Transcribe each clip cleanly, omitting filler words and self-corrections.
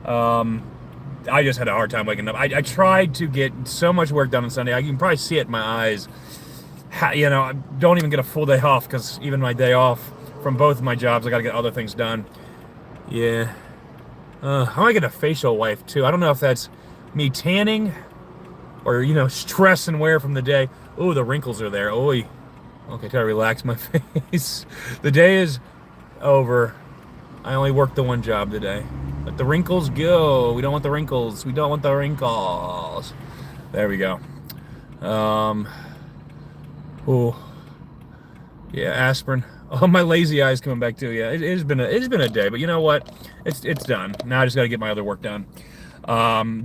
I just had a hard time waking up. I tried to get so much work done on Sunday. I can probably see it in my eyes. You know, I don't even get a full day off because even my day off from both of my jobs, I got to get other things done. Yeah. I might get a facial wipe too. I don't know if that's me tanning or, you know, stress and wear from the day. Oh, the wrinkles are there. Oy. Okay, try to relax my face. The day is over. I only worked the one job today. Let the wrinkles go. We don't want the wrinkles. We don't want the wrinkles. There we go. Oh, yeah, aspirin. Oh, my lazy eye's coming back too. Yeah, it's been a day, but you know what? It's done. Now I just got to get my other work done.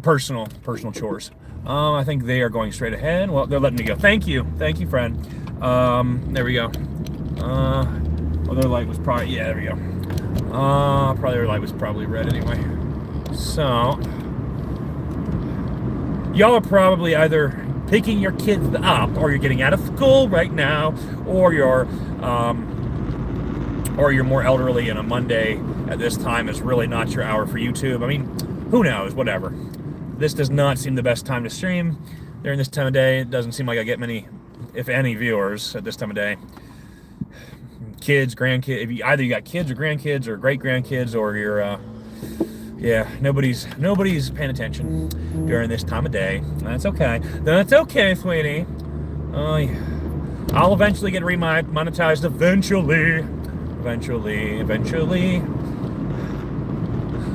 Personal chores. I think they are going straight ahead. Well, they're letting me go. Thank you, friend. There we go. Well, their light was probably, yeah, there we go. Probably their light was probably red anyway. So, y'all are probably either picking your kids up, or you're getting out of school right now, or you're more elderly, and a Monday at this time is really not your hour for YouTube. I mean, who knows? Whatever. This does not seem the best time to stream during this time of day. It doesn't seem like I get many, if any, viewers at this time of day. Kids, grandkids, if you, either you got kids or grandkids or great grandkids, or you're yeah, nobody's paying attention during this time of day. That's okay. That's okay, sweetie. Yeah. I'll eventually get monetized. Eventually.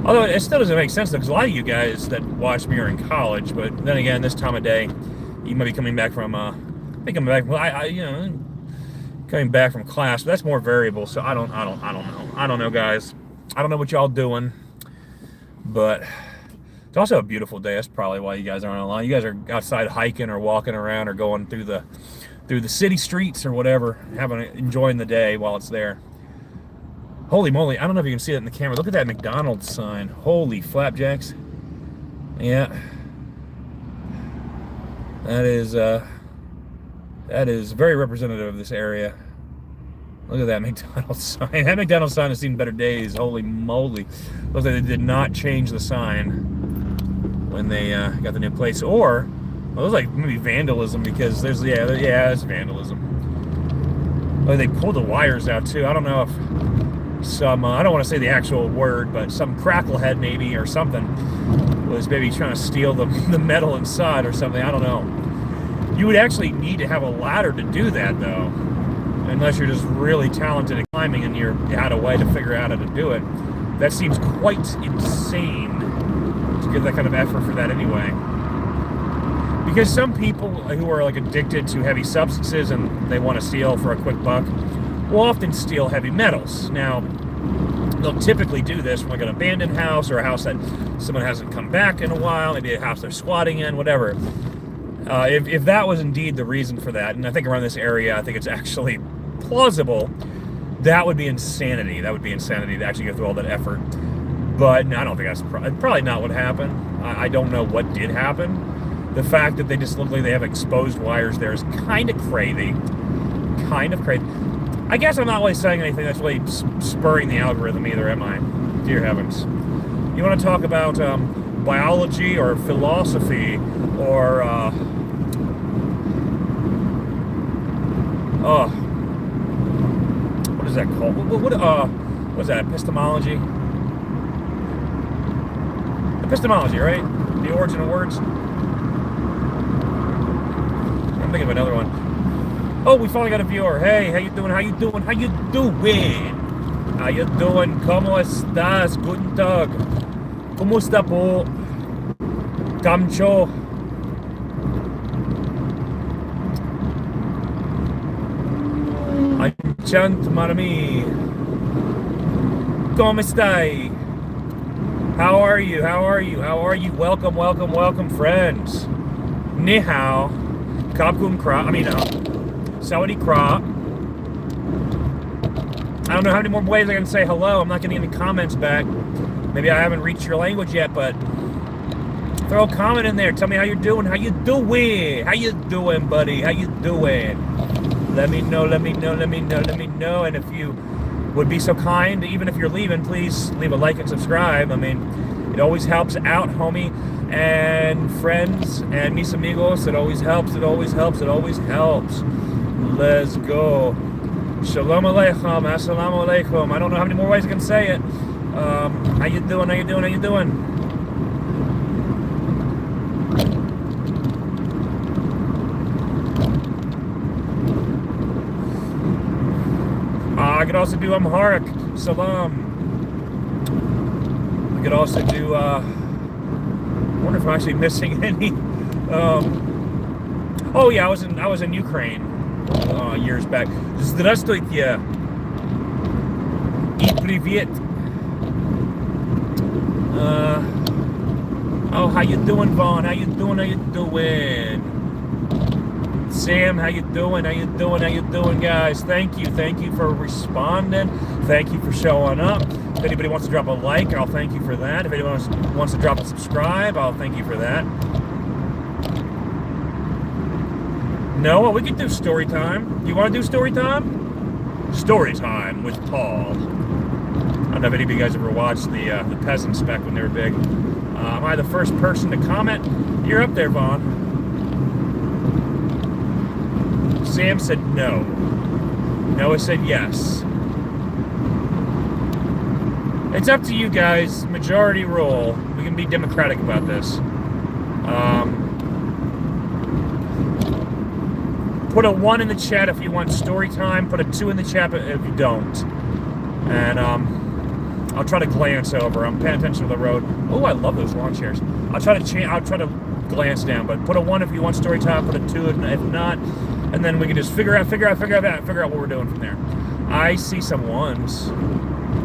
Although it still doesn't make sense though, because a lot of you guys that watch me are in college. But then again, this time of day, you might be coming back from I think I'm back. Well, you know, coming back from class. But that's more variable. So I don't know. I don't know, guys. I don't know what y'all doing. But it's also a beautiful day. That's probably why you guys aren't online. You guys are outside hiking or walking around or going through the city streets or whatever, enjoying the day while it's there. Holy moly! I don't know if you can see it in the camera. Look at that McDonald's sign. Holy flapjacks! Yeah, that is very representative of this area. Look at that McDonald's sign. That McDonald's sign has seen better days. Holy moly. Looks like they did not change the sign when they got the new place. Or, well, it was like maybe vandalism, because there's, yeah, it's vandalism. Oh, they pulled the wires out too. I don't know if some, I don't want to say the actual word, but some cracklehead maybe or something was maybe trying to steal the metal inside or something. I don't know. You would actually need to have a ladder to do that though. Unless you're just really talented at climbing and you had a way to figure out how to do it. That seems quite insane to give that kind of effort for that anyway. Because some people who are like addicted to heavy substances and they want to steal for a quick buck will often steal heavy metals. Now, they'll typically do this from like an abandoned house or a house that someone hasn't come back in a while, maybe a house they're squatting in, whatever. If that was indeed the reason for that, and I think around this area, I think it's actually plausible, that would be insanity. That would be insanity to actually go through all that effort. But no, I don't think that's probably not what happened. I don't know what did happen. The fact that they just look like they have exposed wires there is kind of crazy. Kind of crazy. I guess I'm not really saying anything that's really spurring the algorithm either, am I? Dear heavens. You want to talk about biology or philosophy or what is that called? What's that? Epistemology? Epistemology, right? The origin of words. I'm thinking of another one. Oh, we finally got a viewer. Hey, how you doing? How you doing? How you doing? How you doing? ¿Cómo estás? Guten Tag. ¿Cómo está po? Kamcho. Chant Marami. ¿Cómo estai? How are you? How are you? How are you? Welcome, welcome, welcome, friends. Ni hao. Kapkum kra. Sawadee kra. I don't know how many more ways I can say hello. I'm not getting any comments back. Maybe I haven't reached your language yet, but throw a comment in there. Tell me how you're doing. How you doing? How you doing, buddy? How you doing? Let me know. And if you would be so kind, even if you're leaving, please leave a like and subscribe. I mean, It always helps out, homie. And friends and mis amigos, it always helps, it always helps, it always helps. Let's go. Shalom Aleichem, Assalamu Alaikum. I don't know how many more ways I can say it. How you doing, how you doing, how you doing? I could also do Amharic, Salam. I could also do, I wonder if I'm actually missing any. Oh yeah, I was in Ukraine years back. Здравствуйте. И привет. Oh, how you doing, Vaughn? How you doing? How you doing? Sam, how you doing? How you doing? How you doing, guys? Thank you for responding. Thank you for showing up. If anybody wants to drop a like, I'll thank you for that. If anyone wants to drop a subscribe, I'll thank you for that. Noah, we could do story time. You want to do story time? Story time with Paul. I don't know if any of you guys ever watched the Peasants back when they were big. Am I the first person to comment? You're up there, Vaughn. Sam said no. Noah said yes. It's up to you guys. Majority rule. We can be democratic about this. Put a 1 in the chat if you want story time. Put a 2 in the chat if you don't. And I'll try to glance over. I'm paying attention to the road. Oh, I love those lawn chairs. I'll try to glance down. But put a 1 if you want story time. Put a 2 if not. And then we can just figure out what we're doing from there. I see some 1s.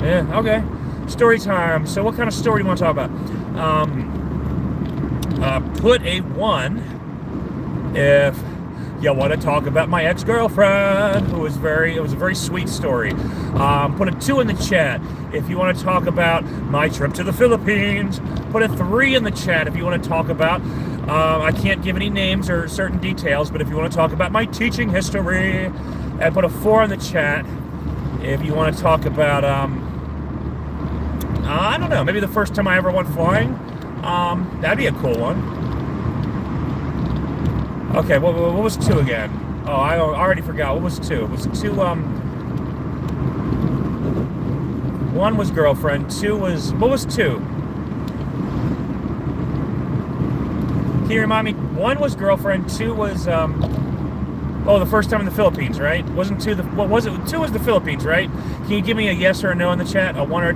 Yeah, okay. Story time. So what kind of story do you want to talk about? Put a 1 if you want to talk about my ex-girlfriend, it was a very sweet story. Put a 2 in the chat if you want to talk about my trip to the Philippines. Put a 3 in the chat if you want to talk about, I can't give any names or certain details, but if you want to talk about my teaching history. And put a 4 in the chat if you want to talk about, I don't know, maybe the first time I ever went flying. That'd be a cool one. Okay, what was 2 again? Oh, I already forgot. What was 2? Was 2, 1 was girlfriend, 2 was, what was 2? Can you remind me? 1 was girlfriend, 2 was, oh, the first time in the Philippines, right? Wasn't 2 what was it? 2 was the Philippines, right? Can you give me a yes or a no in the chat? A 1 or,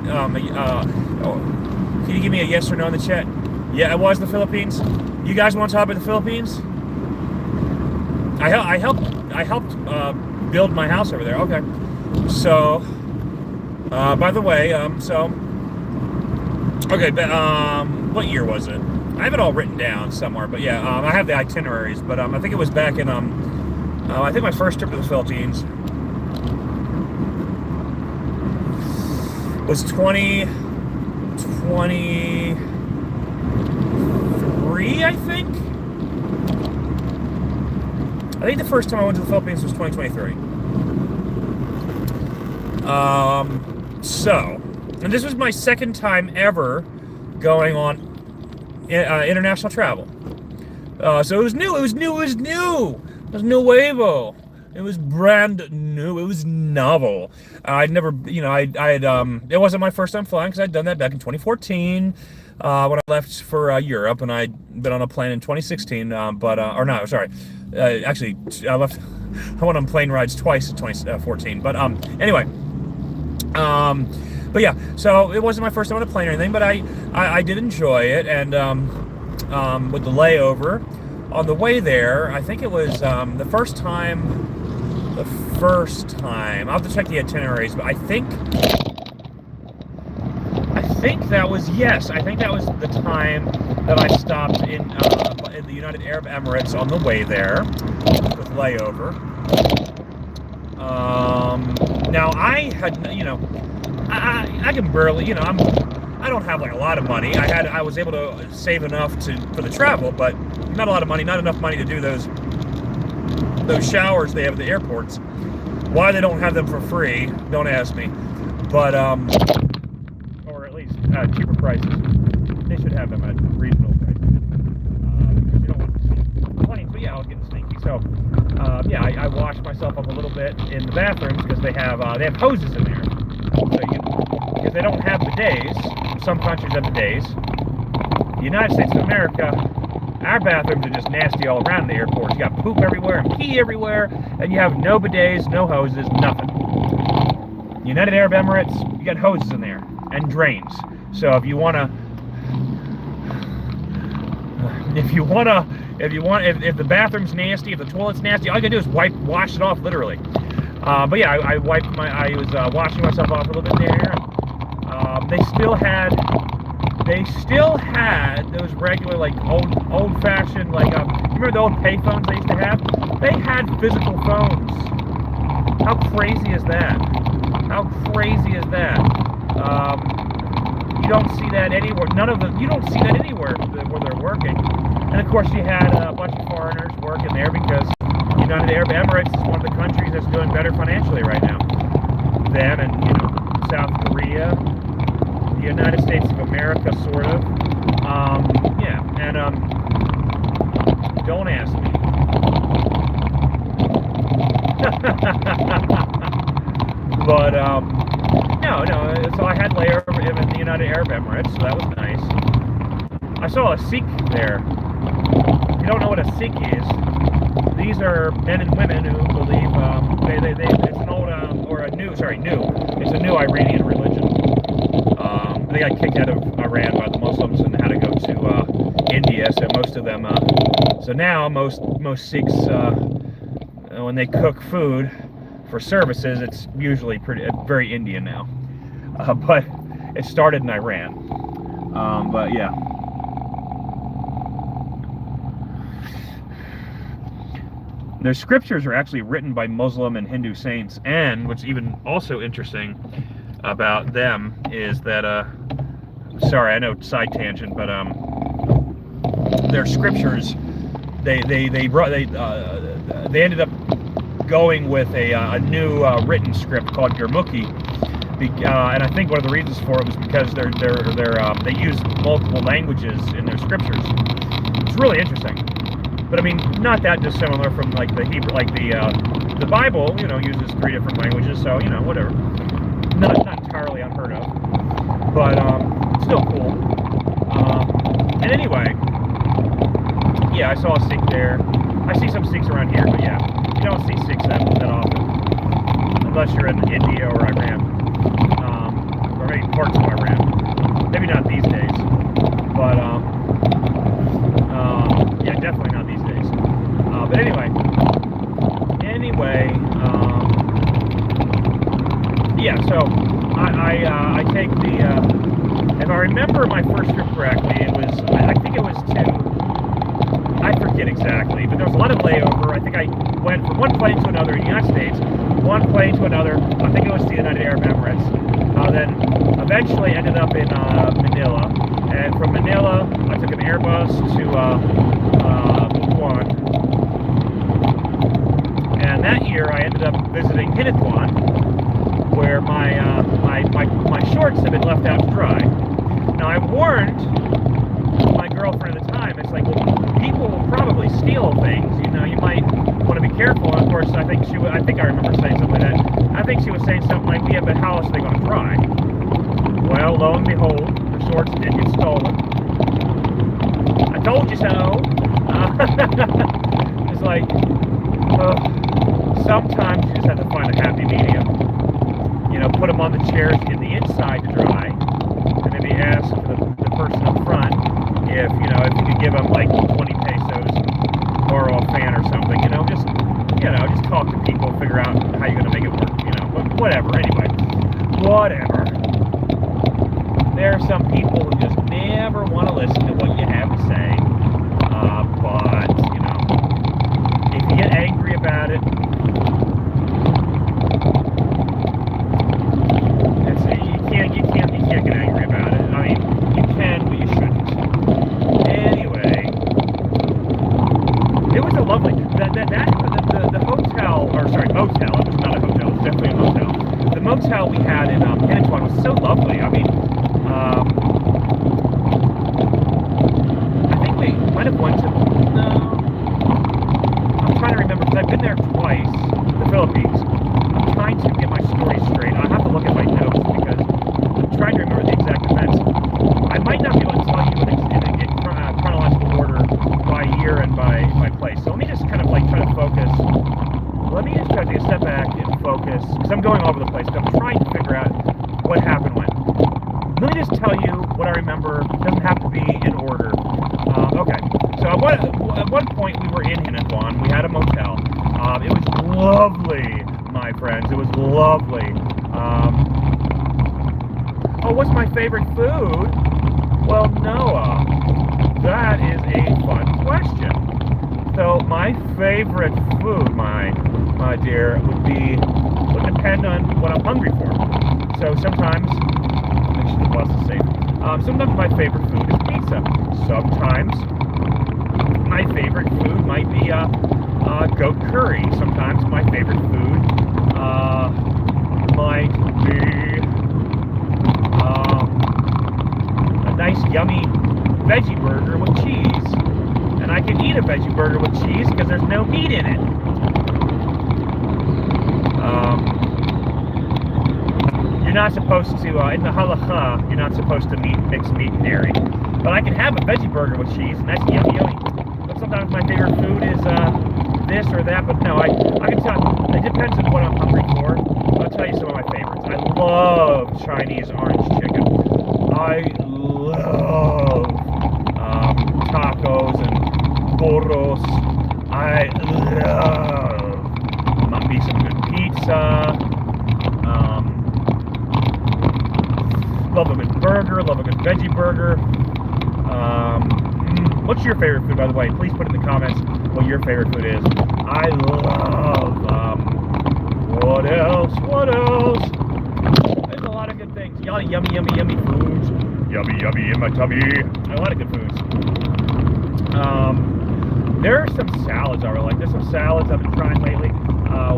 can you give me a yes or no in the chat? Yeah, it was the Philippines. You guys want to talk about the Philippines? I helped build my house over there. Okay. So, by the way, okay, but, what year was it? I have it all written down somewhere, but yeah, I have the itineraries, but, I think it was back in, I think my first trip to the Philippines was 2023, I think. I think the first time I went to the Philippines was 2023. And this was my second time ever going on international travel. So it was new. It was nuevo. It was brand new. It was novel. I'd never, it wasn't my first time flying because I'd done that back in 2014. When I left for Europe, and I'd been on a plane in 2016, actually, I went on plane rides twice in 2014, but anyway, but yeah, so it wasn't my first time on a plane or anything, but I did enjoy it, and with the layover, on the way there, I think it was the first time, I'll have to check the itineraries, but I think that was the time that I stopped in the United Arab Emirates on the way there with layover. Now I had, I can barely, I don't have like a lot of money. I was able to save enough for the travel, but not a lot of money, not enough money to do those showers they have at the airports. Why they don't have them for free, don't ask me. But or at least cheaper prices. They should have them at regional places. You don't want to see complaints, but yeah, I was getting sneaky. So, yeah, I washed myself up a little bit in the bathrooms because they have hoses in there. So because they don't have bidets. Some countries have bidets. The United States of America, our bathrooms are just nasty all around the airports. You got poop everywhere and pee everywhere, and you have no bidets, no hoses, nothing. United Arab Emirates, you got hoses in there and drains. So if the bathroom's nasty, if the toilet's nasty, all you gotta do is wash it off, literally. But yeah, I was washing myself off a little bit there. They still had those regular, like, old-fashioned, like, remember the old payphones they used to have? They had physical phones. How crazy is that? How crazy is that? You don't see that anywhere. You don't see that anywhere where they're working. And of course, you had a bunch of foreigners working there because the United Arab Emirates is one of the countries that's doing better financially right now. Them and, South Korea, the United States of America, sort of. Yeah, and don't ask me. But no. So I had layover in the United Arab Emirates, so that was nice. I saw a Sikh there. If you don't know what a Sikh is, these are men and women who believe it's an old it's a new Iranian religion. They got kicked out of Iran by the Muslims and had to go to India. So most of them. So now most Sikhs, when they cook food for services, it's usually very Indian now. But it started in Iran. But yeah. Their scriptures are actually written by Muslim and Hindu saints, and what's even also interesting about them is that, sorry, I know side tangent, but their scriptures, they ended up going with a new written script called Gurmukhi, and I think one of the reasons for it was because they use multiple languages in their scriptures. It's really interesting. But I mean, not that dissimilar from like the Hebrew, like the Bible, uses 3 different languages, so whatever. Not entirely unheard of, but still cool. And anyway, yeah, I saw a Sikh there. I see some Sikhs around here, but yeah, you don't see Sikhs that often, unless you're in India or Iran, or maybe parts of Iran. Maybe not these days, but yeah, definitely not these days. But anyway, yeah. So I take if I remember my first trip correctly, I think it was to, I forget exactly, but there was a lot of layover. I think I went from one plane to another in the United States, one plane to another. I think it was the United Arab Emirates. Then eventually ended up in Manila, and from Manila I took an Airbus to Butuan, and that year I ended up visiting Hinatuan, where my shorts had been left out to dry. Now I warned my girlfriend at the time. It's like, well, people will probably steal things. You might want to be careful. And of course, I think I remember saying something like that. I think she was saying something like, yeah, but how else are they going to dry? Well, lo and behold, the shorts did get stolen. I told you so. It's like, sometimes you just have to find a happy medium. Put them on the chairs in the inside to dry, and maybe ask the person up front if you could give them like 20 pesos, borrow a fan or something. Just talk to people, figure out how you're gonna make it work. But whatever. Anyway, whatever. There are some people who just never want to listen to what you have to say. But if you get angry about it, you can't get angry about it. I mean, you can, but you shouldn't. Anyway, it was a lovely the hotel, or sorry, motel. It was not a hotel. It was definitely a motel. The motel we had in Hinatuan was so lovely. I mean, in Hennepin. We had a motel. It was lovely, my friends. It was lovely. Oh, what's my favorite food? Well, Noah, that is a fun question. So my favorite food, my dear, would depend on what I'm hungry for. So sometimes, I should have lost the safe. Sometimes my favorite food is pizza. Sometimes my favorite food might be goat curry. Sometimes my favorite food might be a nice yummy veggie burger with cheese. And I can eat a veggie burger with cheese because there's no meat in it. You're not supposed to, in the halakha, you're not supposed to mix meat and dairy. But I can have a veggie burger with cheese, and that's yummy yummy. But sometimes my favorite food is this or that, but no, I can tell, it depends on what I'm hungry for. I'll tell you some of my favorites. I love Chinese orange chicken. I love tacos and burros. I love me some good pizza. Love a good burger. Love a good veggie burger. What's your favorite food, by the way? Please put in the comments what your favorite food is. I love. What else? What else? There's a lot of good things. Yummy, yummy, yummy foods. Yummy, yummy in my tummy. A lot of good foods. There are some salads I really like. There's some salads I've been trying lately.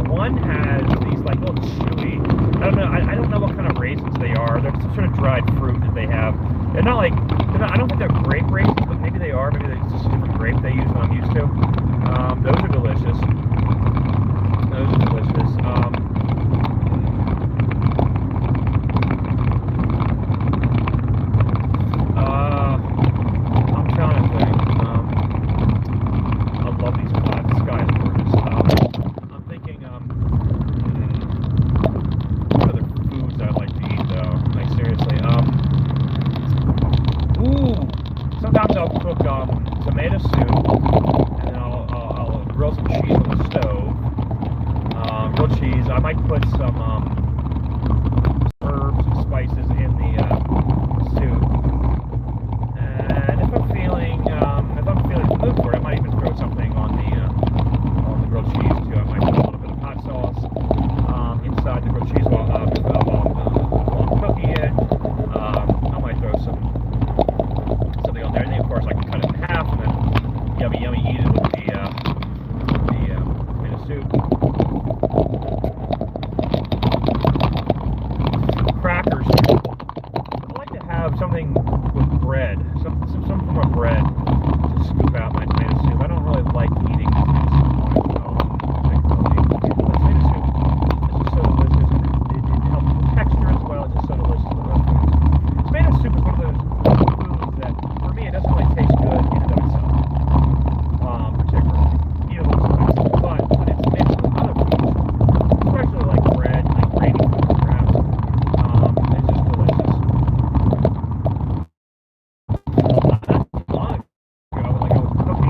One has these like little chewy. I don't know what kind of raisins they are. They're some sort of dried fruit that they have. They're not like. I don't think they're grape raisins, but maybe they are. Maybe it's just a different grape they use than I'm used to. Those are delicious. Those are delicious. I'm trying to think. I love these clouds. The sky is gorgeous. I'm thinking, what other foods I'd like to eat, though? Like, seriously. Ooh! Sometimes I'll cook tomato soup, and then I'll grill some cheese on the stove. Grilled cheese. I might put some herbs and spices in the soup. And if I'm feeling the mood for it, I might even throw something on the grilled cheese too. I might put a little bit of hot sauce inside the grilled cheese while I'm cooking it. I might throw something on there, and then of course I can cut it in half and then yummy yummy eat it with the tomato soup. Crackers. I like to have something with bread, some form of bread to scoop out my tomato soup. I don't really like eating tomato soup particularly. But tomato soup is just so delicious, and it helps with the texture as well. It's just so delicious with other foods. Tomato soup is one of those foods that, for me, it doesn't really taste good in and of itself, particularly. Eat a little spicy, but when it's mixed with other foods, especially like bread, like grainy foods perhaps, it's just delicious. Not too long ago, like I was cooking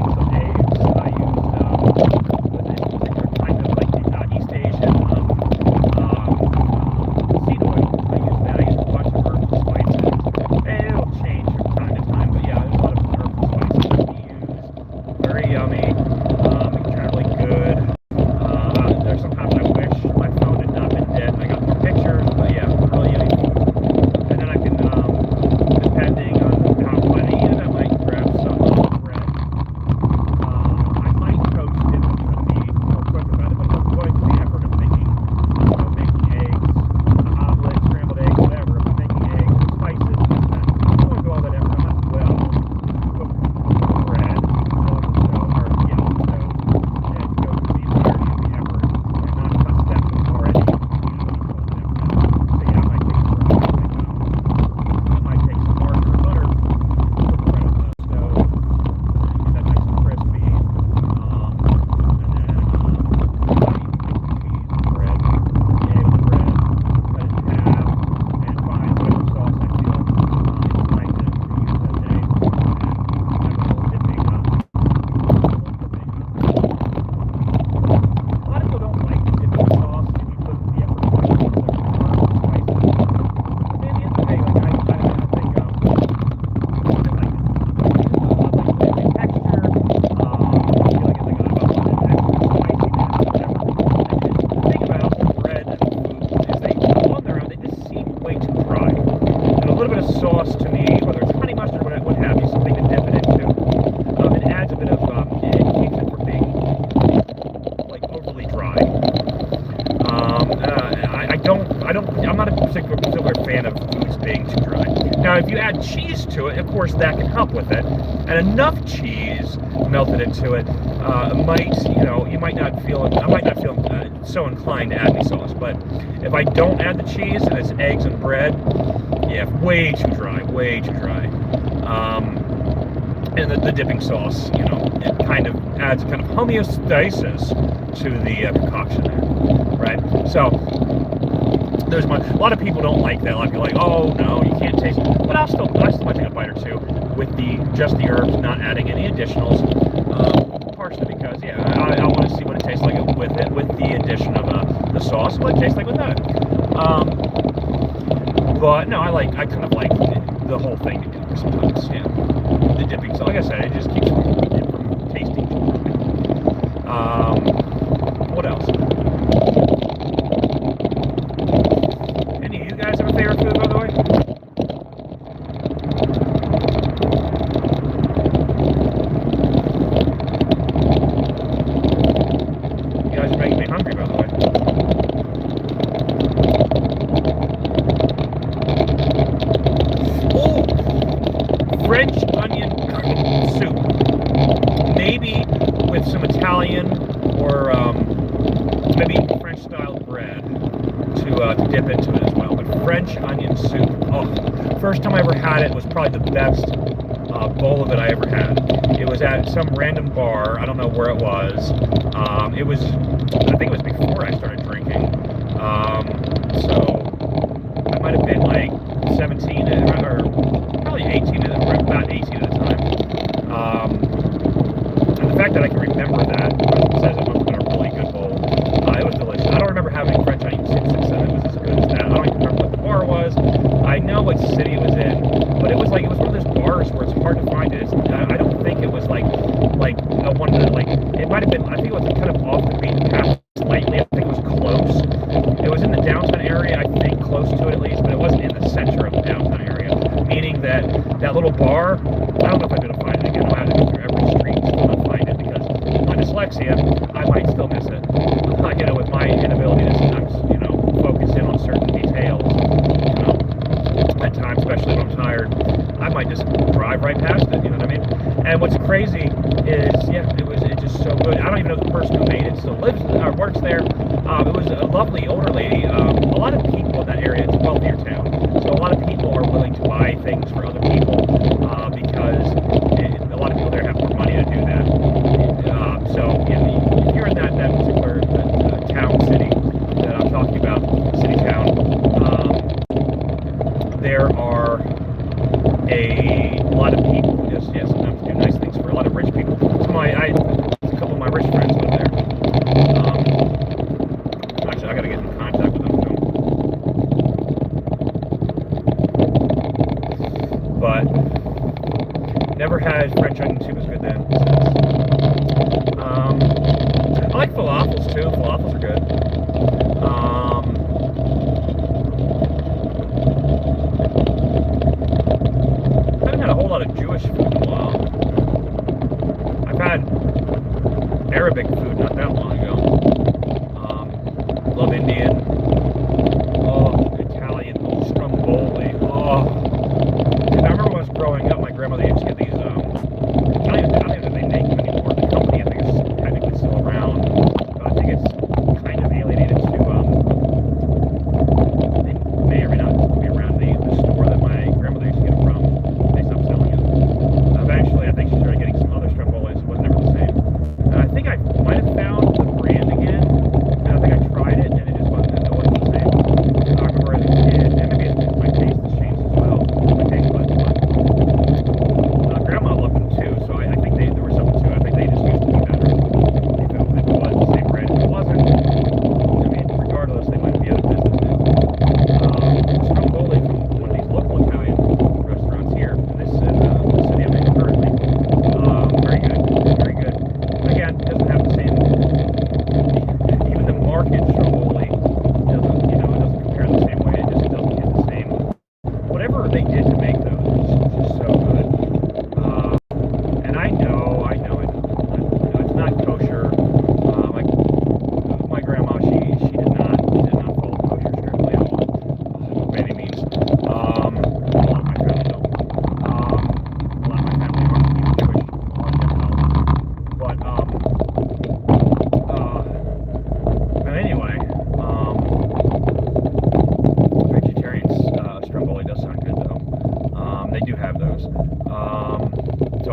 up with it, and enough cheese melted into it might, you might not feel it. I might not feel so inclined to add any sauce. But if I don't add the cheese and it's eggs and bread, yeah, way too dry, way too dry. And the dipping sauce, it kind of adds kind of homeostasis to the concoction there, right? So there's a lot of people don't like that. A lot of people are like, oh no, you can't taste. But I still might take a bite or two with just the herbs, not adding any additionals. Partially because, yeah, I want to see what it tastes like with the addition of the sauce, what it tastes like without it. But no, I kind of like the whole thing together sometimes. Yeah, the dipping. So like I said, it just keeps it from tasting too much. What else? Any of you guys have a favorite food, by the way? You guys are making me hungry, by the way. French onion soup, maybe with some Italian or maybe French-style bread to dip into it as well. But French onion soup, oh, first time I ever had it was probably the best bowl of it I ever had. It was at some random bar. I don't know where it was. I think it was before I started drinking. So I might have been like 17 or probably 18, about 18 at the time. And the fact that I can remember that says it must have been a really good bowl. It was delicious. I don't remember having French onion soup since then. It was as good as that. I don't even remember what the bar was. I know what city it was in, but it was one of those bars where it's hard to find it. I don't think it was like one of the, it might have been, I think it was kind of off the beaten path slightly. I think it was close. It was in the downtown area, I think, close to it at least, but it wasn't in the center of the downtown area. Meaning that little bar, I don't know if I'm going to find it again. I'll have to go through every street to find it because my dyslexia, I might still miss it. With my inability to sometimes, focus in on certain details, at times, especially when I'm tired, I might just drive right past it, you know what I mean? And what's crazy is, it's just so good. I don't even know if the person who made it still lives or works there. It was a lovely older lady. A lot of people in that area, it's a wealthier town, so a lot of people are willing to buy things for other people because a lot of people there have more money to do that. So if you're in that particular town, city that I'm talking about, city town, there are a lot of people who just sometimes do nice things for a lot of rich people. So a couple of my rich friends live there. Actually, I got to get in contact with them too. But never had French onion soup as good then. I like falafels too. Falafels are good. I haven't had a whole lot of Jewish food in a while. I've had Arabic food not that long ago. Love Indian. Oh, Italian. Oh, stromboli. Oh. And I remember when I was growing up, my grandmother used to get these, I don't even know if they make them anymore. The company, I think, is technically still around. But I think it's kind of alienated to, they may or may not be around the store that my grandmother used to get it from. They stopped selling it. Eventually, I think she started getting some other strombolis. It was never the same. And I think I might have found the brand again. And I think I tried it, and it just wasn't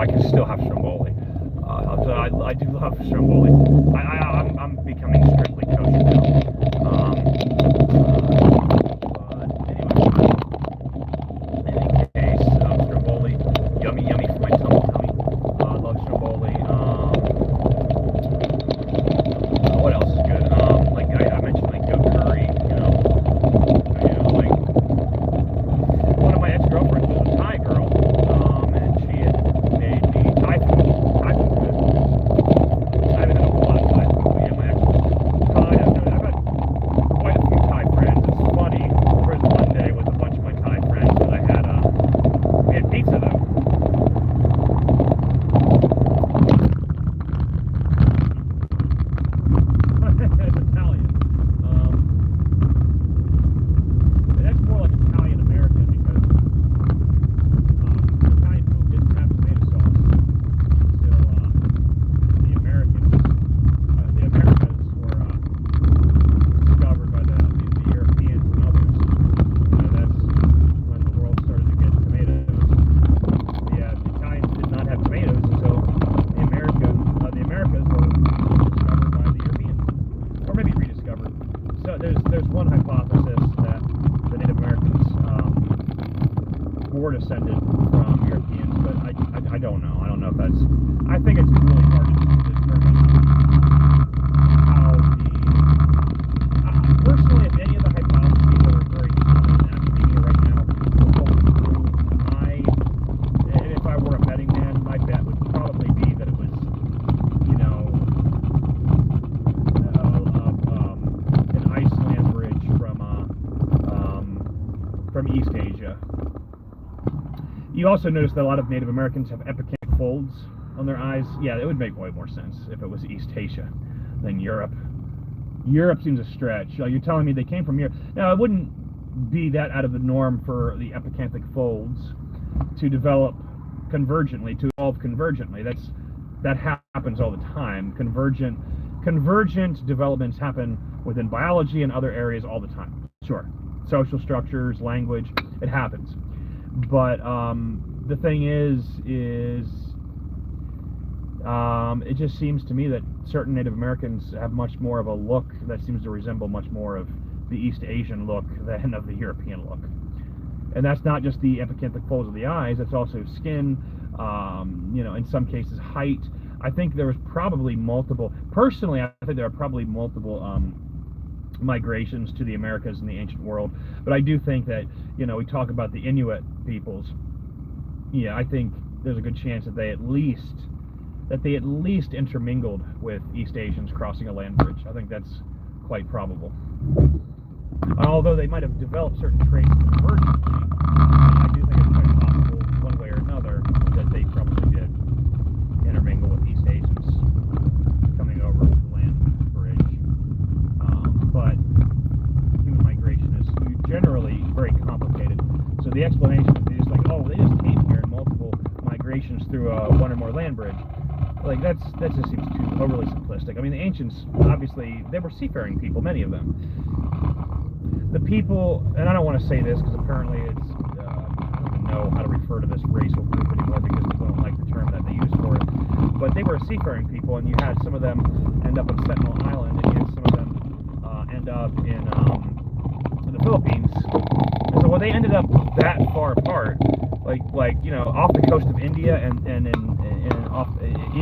I can still have stromboli. So I do love stromboli. I'm becoming strictly kosher now. But anyway, in any case, stromboli, yummy for my tummy. I love stromboli. What else is good? Like I mentioned, like goat curry. Like one of my ex-girlfriends was a Thai girl, and she had made me Thai food. I haven't had a whole lot of Thai food, but yeah, my ex was Thai. I've had quite a few Thai friends. It's funny. One day with a bunch of my Thai friends that I had, we had pizza though. It's Italian. That's more like Italian American because Italian food didn't have tomato sauce until the Americans, the Americas were discovered by the Europeans and others. That's when the world started to get tomatoes. The Italians did not have tomatoes until the Americas were discovered by the Europeans, or maybe rediscovered. So there's one hypothesis that the Native Americans were descended from Europeans, but I don't know. I don't know if that's. I think it's really hard to determine how the. Personally, if any of the hypotheses are very common in academia right now will hold true, if I were a betting man, my bet would probably be that it was, an ice land bridge from East Asia. You also notice that a lot of Native Americans have epicanic folds on their eyes. Yeah, it would make way more sense if it was East Asia than Europe. Europe seems a stretch. You're telling me they came from Europe. Now, it wouldn't be that out of the norm for the epicanthic folds to develop convergently, to evolve convergently. That happens all the time. Convergent developments happen within biology and other areas all the time. Sure. Social structures, language, it happens. But the thing is it just seems to me that certain Native Americans have much more of a look that seems to resemble much more of the East Asian look than of the European look. And that's not just the epicanthic folds of the eyes, that's also skin, in some cases height. I think there was probably multiple, personally, I think there are probably multiple migrations to the Americas in the ancient world. But I do think that, we talk about the Inuit peoples. Yeah, I think there's a good chance that they at least intermingled with East Asians crossing a land bridge. I think that's quite probable. Although they might have developed certain traits convergently, I do think it's quite possible, one way or another, that they probably did intermingle with East Asians coming over the land bridge. But human migration is generally very complicated. So the explanation is just like, they just came here in multiple migrations through one or more land bridge. Like that just seems too overly simplistic. I mean, the ancients, obviously, they were seafaring people, many of them. The people, and I don't want to say this because apparently it's, I don't even know how to refer to this racial group anymore because people don't like the term that they use for it. But they were seafaring people, and you had some of them end up on Sentinel Island, and you had some of them end up in the Philippines. And so when they ended up that far apart, like off the coast of India and in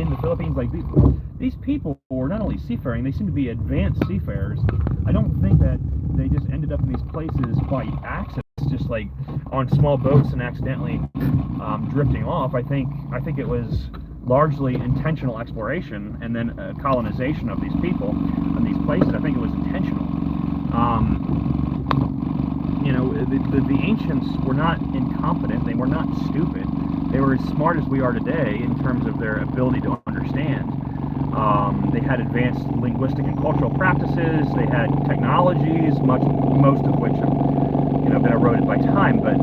the Philippines, like these people were not only seafaring, they seem to be advanced seafarers. I don't think that they just ended up in these places by accident, just like on small boats and accidentally drifting off. I think it was largely intentional exploration and then colonization of these people and these places. I think it was intentional. The ancients were not incompetent. They were not stupid. They were as smart as we are today in terms of their ability to understand. They had advanced linguistic and cultural practices. They had technologies, most of which have been eroded by time. But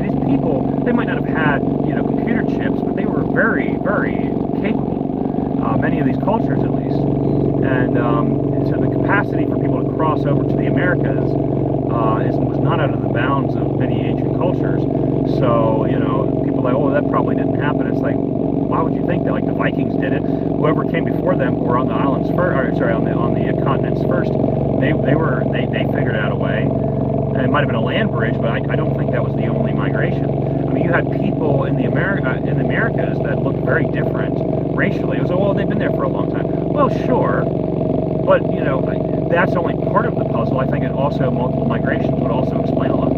these people, they might not have had computer chips, but they were very, very capable. Many of these cultures, at least. And so the capacity for people to cross over to the Americas was not out of the bounds of many ancient cultures. So people are like, that probably didn't happen. It's like, why would you think that like the Vikings did it. Whoever came before them who were on the islands first, or sorry, on the continents first, they figured out a way. And it might have been a land bridge, but I don't think that was the only migration. I mean, you had people in the Americas that looked very different racially. It was, well, they've been there for a long time. Well, sure, but you know, that's only part of the puzzle. I think it also multiple migrations would also explain a lot.